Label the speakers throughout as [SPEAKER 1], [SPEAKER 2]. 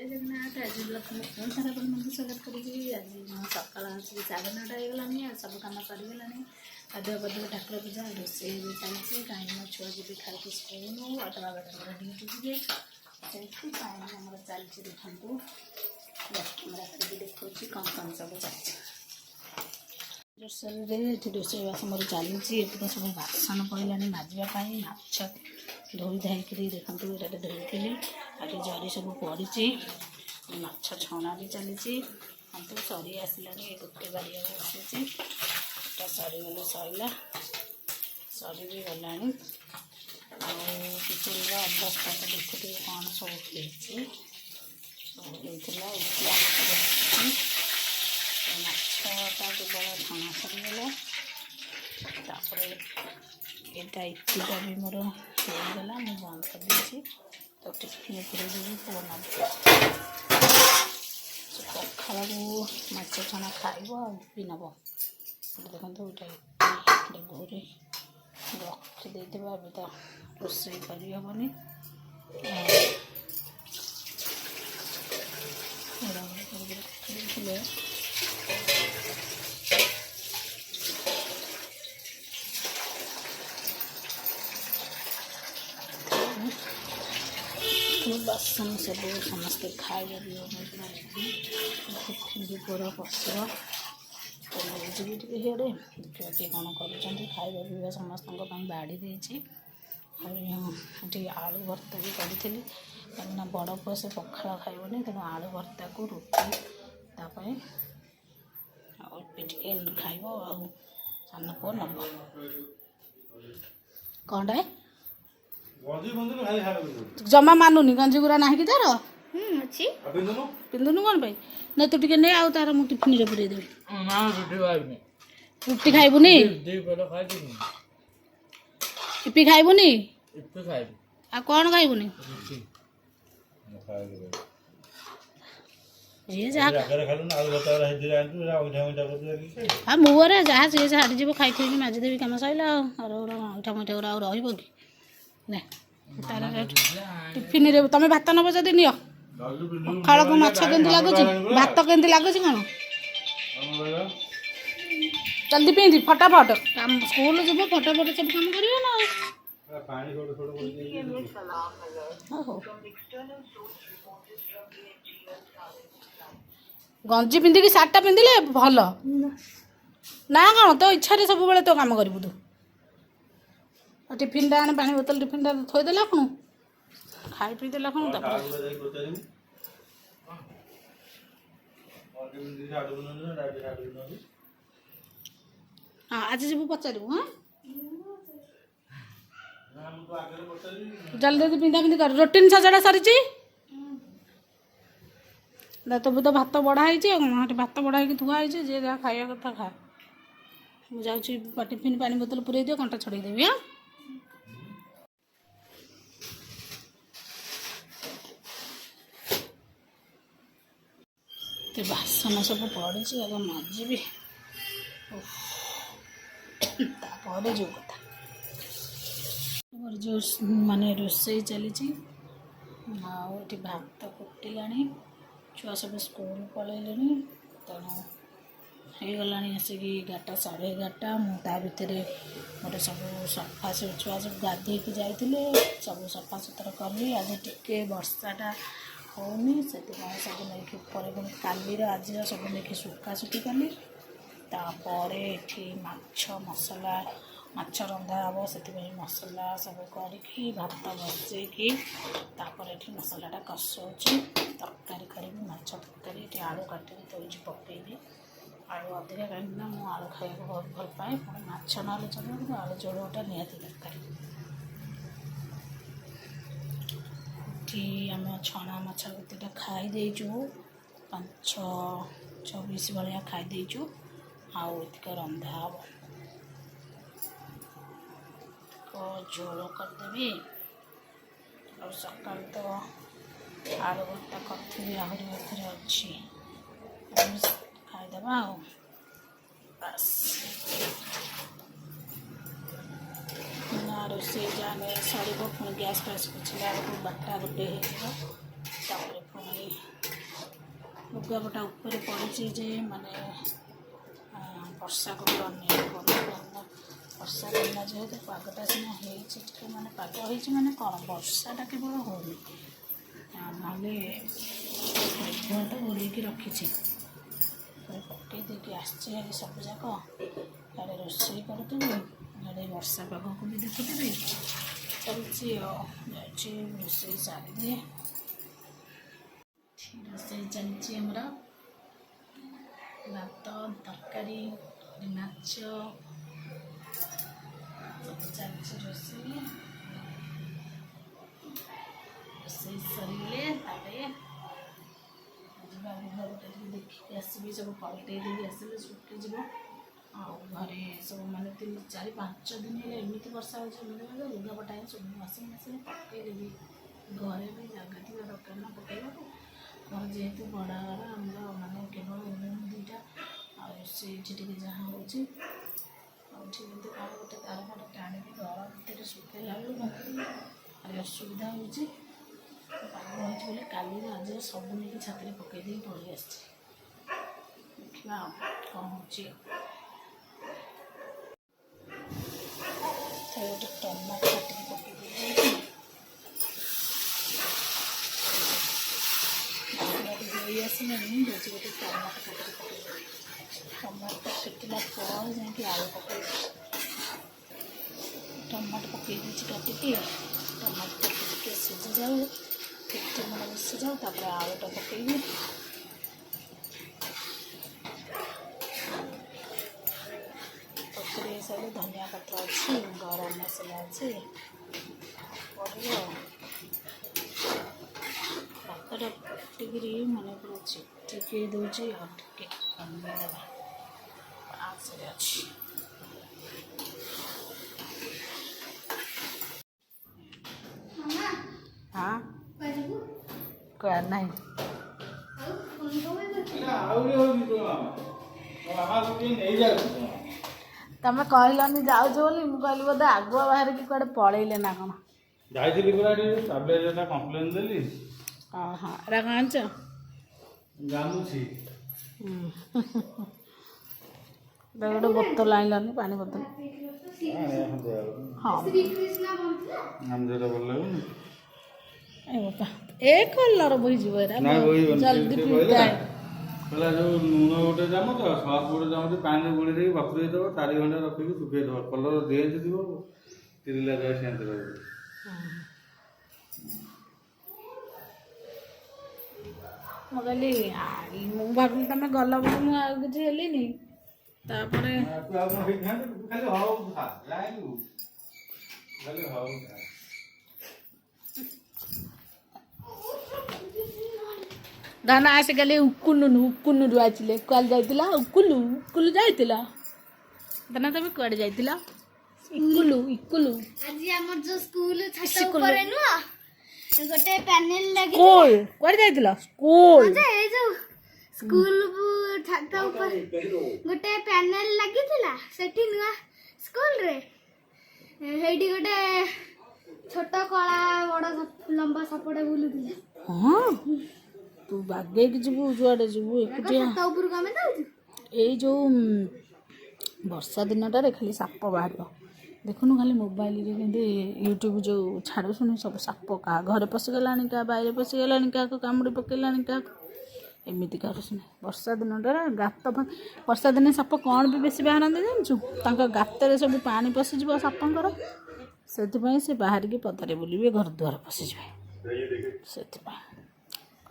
[SPEAKER 1] जय जगन्नाथ आज लक्ष्मी फोन सारा मन स्वागत करी आज सकाल आसिक 9:30 होगलानी सब कम सरीगला गाधुआ पाधुआ ठाकुर पूजा रोषे भी चलती कहीं मो छुआ जी खाई स्कूल अटवा बाटा ड्यूटी जी से चलती देखु रात देखा कौन कौन सब चलती रोषे रोषेबास मोर चली सब बासन पड़ानी माजापी माछ धोई धाई देखो ये धोई आगे जरी सब पड़ी माछ छणा भी चली तो सरी आसला गोटे बारिया बसी सरीगले सरला सरी भी गला किचन अवस्था तो देखुए कौन सब माछटा केवल छणा सरीगला यहाँ इपीटा भी मोर होगला मुझे बंद कर दी तो टिफिन पूरे देवी पुना पखाड़ को माछ छणा खाइब आबी नब देखो ये घोरे रखीदे अभी तो रोषे करहबनी रखी बासन सब समस्ते खाइबा भी पूरा पसर हेड़े देखिए कौन कर खाइबा पीवा समस्त बाड़ी देती आलू भर्ता भी करी कहीं बड़ पुआ से पखाड़ खाइबनी तेणु आलू भर्ता को रुटी खाइब सान पुआ नब कौन जमा मानुनी गंजी गुरा ना कि तार अच्छी पिंधुनु कौन पाई ना तू टे नहीं तार मुझे टिफिन रे पूरे देवी रुटी खाइबुनी इपी खाइबुनी आ कौन खाइबुनी हाँ मुहर जहाँ सी छाड़ी जी खाई खाई माजिदेवी कम सैला उठा मुठा गुरा रही कि टिफिन रे तुम भात नब जदि नियो पखाड़ को माछ के लगुच भात के लगुच कौन जल्दी पिंधि फटाफट काम स्कूल जीव फटाफट सब काम कर ना गंजी पिंधिकी सार्टा पिंधिले भल ना कौन तो इच्छा सब बेले तो काम करू तू टिफिन आने पानी बोतल टिफिन थोदेला खुण खाई पी देला खुण हाँ आज जीव पचारू हाँ जल्दी पिंधा पिंधि कर रोटीन सजड़ा सरी तो भी तो भात बढ़ाई भात बढ़ाई थुआई जी जहाँ खाया कथा खा मुझे टिफिन पानी बोतल पूरे दियो कंटा छड़े देवी हाँ तो बासन सब पड़ी आगे मजिबी जो कथा जो माने रोषे चली भात फुटिला छुआ सब स्कूल पलैले तेणु होगला आसिक 11टा 11:30 मुझे भितर गोटे सब सफा सब छुआ सब गाधे जाते सब सफा सुतरा कली आज टिके वर्षाटा होनी से सब नहीं पर काली आज सब नहीं सुखा सुखी कली तापर ये माछ मसला माछ रंधा हम से मसला सब करी भात बसैकी ये मसलाटा कषाऊँ तरकारी करी माछ तरकारी ये आलू काटिक तोड़ी पकईबी आलू अधिका कहीं मुझे आलू खाया बहुत भल पाए पुणी माछ ना चलो आलू जोड़ोटा निहाती दरकार आम छणा माछ गोटेटा खाई देचु 5-6-26 भाया खाई देचु आक रंधा हम झोल करदेवी और सका तो आलू भर्ता करी आहरी अच्छी खाईदे बस रोषे जाने सर पुणी गैस फैस पोछला 12टा 1 हो पुणी ଲୁଗାପଟା ଉପରେ ପଡ଼ିଛି ଯେ ମାନେ ବର୍ଷାକୁ ଅନେକ କରୁନ। ବର୍ଷା ଦିନ ଯେହେତୁ ପାଗଟା ସିନା ହେଇଛି ଟିକେ ମାନେ ପାଗ ହେଇଛି ମାନେ କ'ଣ ବର୍ଷାଟା କେବଳ ହେଉନି, ନହେଲେ ମେଘଟା ଘୋଡ଼େଇକି ରଖିଛି। ପକେଇ ଦେଇକି ଆସିଛି ଆଜି ସବୁଯାକ। ଇଆଡ଼େ ରୋଷେଇ କରୁଥିବି, ଇଆଡ଼େ ବର୍ଷା ପାଗକୁ ବି ଦେଖୁଥିବି, ଚାଲିଛି ଆଉ। ଯାଉଛି ରୋଷେଇ ସାରିଦିଏ। ରୋଷେଇ ଚାଲିଛି ଆମର ଭାତ, ତରକାରୀ, ମାଛ ସବୁ ଚାଲିଛି ରୋଷେଇ। ରୋଷେଇ ସରିଲେ ତାପରେ ଯିବା ବିଲ ଗୋଟେ ଟିକେ ଦେଖିକି ଆସିବି, ସବୁ ପଲଟେଇ ଦେଇକି ଆସିଲେ ଶୁଖିଯିବ। ଆଉ ଘରେ ସବୁ ମାନେ 3-4-5 ଦିନ ହେଲେ ଏମିତି ବର୍ଷା ହେଉଛି, ଏମିତି ମାନେ ଲୁଗାପଟା ସବୁ ୱାସିଂ ମେସିନ୍ ପକେଇଦେବି। ଘରେ ବି ଜାଗା ଥିବା ଦରକାର ନା ପକେଇବାକୁ। ଆମର ଯେହେତୁ ବଡ଼ ଘର, ଆମର ମାନେ କେବଳ ରୁମ୍ 2ଟା, ଆଉ ସେଇଠି ଟିକେ ଯାହା ହେଉଛି ଆଉ ଏଠି କିନ୍ତୁ କ'ଣ ଗୋଟେ ତାର ଫାର ଟାଣିକି ଘର ଭିତରେ ଶୁଖେଇଲା ବେଳକୁ ଭାରି ଅସୁବିଧା ହେଉଛି। ପାଗ ହେଉଛି ବୋଲି କାଲିରେ ଆଜି ସବୁ ନେଇକି ଛାତରେ ପକେଇ ଦେଇକି ପଳେଇ ଆସିଛି। ଦେଖିବା ଆଉ କ'ଣ ହେଉଛି। ଗୋଟେ ଟମାଟୋ କାଟିକି ପକେଇ ଦେଇଛି। ଧୋଇ ଆସିଲାଣି, ହେଉଛି ଗୋଟେ ଟମାଟୋ କାଟିକି ପକେଇଦେବି। ଟମାଟୋ ଫିଟିଲା ପରେ ଯାଇକି ଆଳୁ ପକେଇବି। ଟମାଟୋ ପକେଇ ଦେଇଛି କାଟିକି। ଟମାଟୋ ଟିକେ ସିଝିଯାଉ, ଟିକେ ମାନେ ମିଶିଯାଉ, ତାପରେ ଆଳୁଟା ପକେଇବି। ପକେଇ ସାରିଲେ ଧନିଆ ପତ୍ର ଅଛି, ଗରମ ମସଲା ଅଛି, ପଡ଼ିବ। ଭାତଟା ଫୁଟିକିରି ମାନେ ପୁରା ଚିଟିକି ଦେଉଛି ଆଉ ଟିକେ କମେଇଦେବା। ଆସରେ ଅଛି। ହଁ କୁଆଡ଼େ ନାହିଁ। ତମେ କହିଲନି ଯାଉଛ ବୋଲି, ମୁଁ କହିଲି ବୋଧେ ଆଗୁଆ ବାହାରିକି କୁଆଡ଼େ ପଳେଇଲେ ନା କ'ଣ।
[SPEAKER 2] ଯାଇଥିଲି ପୁରା ଟିକେ ଟାବ୍ଲେଟ୍ଟା କମ୍ପ୍ଲେନ୍ ଦେଲି।
[SPEAKER 1] ହଁ ଏରା କ'ଣ ଆଣିଛ?
[SPEAKER 2] ଗାମୁଛି
[SPEAKER 1] ଗୋଟେ ବୋତଲ ଆଣିଲନି, ପାଣି ବୋତଲ। ହଁ ଏ କଲର ବୋହିଯିବ, ଏରା ଜଲ୍ଦି ଫିଟାଏ।
[SPEAKER 2] କହିଲା ଯୋଉ ଲୁଣ ଗୋଟେ ଚାମଚ, ସର୍ଫ ଗୋଟେ ଚାମଚ ପାଣିରେ ଗୋଳେଇ ଦେଇକି ବତୁରେଇ ଦେବ, 4 ଘଣ୍ଟା ରଖିକି ଶୁଖେଇ ଦେବ। କଲର ରେଞ୍ଜ ଥିବ, ତିରିଲା ଯାଏ ସେମିତି ରହିବ।
[SPEAKER 1] ମୁଁ କହିଲି ମୁଁ ଭାବିଲି ତମେ ଗଲ ବୋଲି ମୁଁ ଆଉ କିଛି ହେଲିନି। ତାପରେ ଧାନ ଆସିକାଲି ଉକୁନୁରୁ ଆସିଲେ। କୁଆଡ଼େ ଯାଇଥିଲା? ଉକୁଲୁ ଯାଇଥିଲା। ଧାନ ତମେ କୁଆଡ଼େ ଯାଇଥିଲ? ଇକୁଲୁ
[SPEAKER 3] ଆଜି ଆମର ଯୋଉ ସ୍କୁଲ ଛାତ ଉପରେ ନୁହଁ, ଗୋଟେ ପ୍ୟାନେଲ ଲାଗି
[SPEAKER 1] କୁଆଡ଼େ ଯାଇଥିଲ? ସ୍କୁଲ
[SPEAKER 3] ଏଇ ଯୋଉ ସ୍କୁଲ ଛାତ ଉପରେ ଗୋଟେ ପ୍ୟାନେଲ ଲାଗିଥିଲା, ସେଠି ନୂଆ ସ୍କୁଲରେ ସେଇଠି ଗୋଟେ ଛୋଟ କଳା ବଡ଼ ଲମ୍ବା ସାପଟେ ବୁଲୁଥିଲା।
[SPEAKER 1] ହଁ ତୁ ବାଗେଇକି ଯିବୁ, ଯୁଆଡ଼େ ଯିବୁ ଏକୁଟିଆ।
[SPEAKER 3] ଛାତ ଉପରକୁ ଆମେ ଯାଉଛୁ।
[SPEAKER 1] ଏଇ ଯୋଉ ବର୍ଷା ଦିନଟାରେ ଖାଲି ସାପ ବାହାରିବ। ଦେଖୁନୁ ଖାଲି ମୋବାଇଲରେ କେମିତି ୟୁଟ୍ୟୁବ ଯୋଉ ଛାଡ଼ୁଶୁଣି ସବୁ ସାପ, କାହା ଘରେ ପଶିଗଲାଣି, କାହା ବାଇରେ ପଶିଗଲାଣି, କାହାକୁ କାମୁଡ଼ି ପକେଇଲାଣି, କାହାକୁ ଏମିତି କାରୁଶୁଣି। ବର୍ଷା ଦିନଟାରେ ଗାତ, ବର୍ଷା ଦିନେ ସାପ କ'ଣ ବି ବେଶୀ ବାହାରନ୍ତି ଜାଣିଛୁ? ତାଙ୍କ ଗାତରେ ସବୁ ପାଣି ପଶିଯିବ ସାପଙ୍କର, ସେଥିପାଇଁ ସେ ବାହାରିକି ପଦାରେ ବୁଲିବେ, ଘର ଦ୍ୱାର ପଶିଯିବେ। ସେଥିପାଇଁ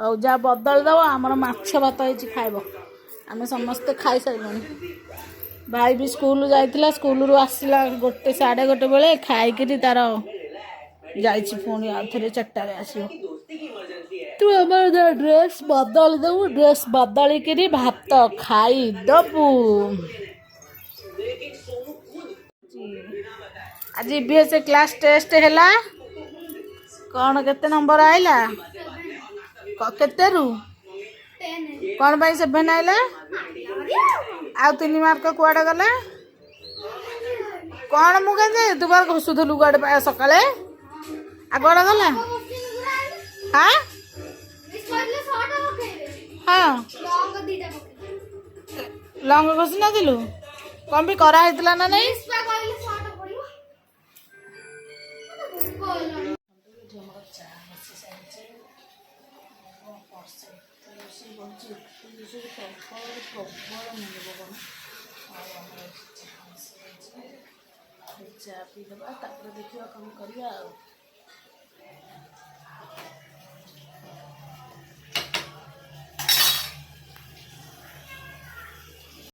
[SPEAKER 1] ଆଉ ଯାହା ବଦଳି ଦେବ, ଆମର ମାଛ ଭାତ ହେଇଛି, ଖାଇବ। ଆମେ ସମସ୍ତେ ଖାଇସାରିଲୁଣି। ଭାଇ ବି ସ୍କୁଲ ଯାଇଥିଲା, ସ୍କୁଲରୁ ଆସିଲା 1-1:30 ବେଳେ, ଖାଇକିରି ତାର ଯାଇଛି ପୁଣି ଆଉ ଥରେ 4ଟାରେ ଆସିବ। ତୁ ଆମର ଡ୍ରେସ୍ ବଦଳି ଦେବୁ, ଡ୍ରେସ୍ ବଦଳିକିରି ଭାତ ଖାଇଦବୁ। ଆଜି ଇଭିଏସ୍ କ୍ଲାସ୍ ଟେଷ୍ଟ ହେଲା। କ'ଣ କେତେ ନମ୍ବର ଆଇଲା? କେତେରୁ କ'ଣ ପାଇଁ 7 ଆଇଲା? ଆଉ 3 ମାର୍କ କୁଆଡ଼େ ଗଲା? କ'ଣ ମୁଁ କେମିତି ତୁ ବା ଘଷୁଥିଲୁ କୁଆଡ଼େ ସକାଳେ, ଆଉ କୁଆଡ଼େ ଗଲା? ହଁ
[SPEAKER 3] ଲଙ୍ଗ ଦିଟା ପକେଇ
[SPEAKER 1] ଲଙ୍ଗ ଘଷି ନଥିଲୁ କଣ ବି କରାହେଇଥିଲା ନା ନାଇଁ
[SPEAKER 3] ମିସ୍ ପା କହିଲେ ସର୍ଟ ପଡିବ ଭୋକ ହେଲାଣି
[SPEAKER 1] ଏଠି ଆମର ଚା ବସି ସାରିଛି ରୋଷେଇ କରୁଛି ରୋଷେଇ ପ୍ରବଳ ମୁଣ୍ଡ ପବନ ଆଉ ଆମର ଏଠି ଚା ବସିଯାଇଛି ଚା ପିଇଦେବା ତାପରେ ଦେଖିବା କ'ଣ କରିବା ଆଉ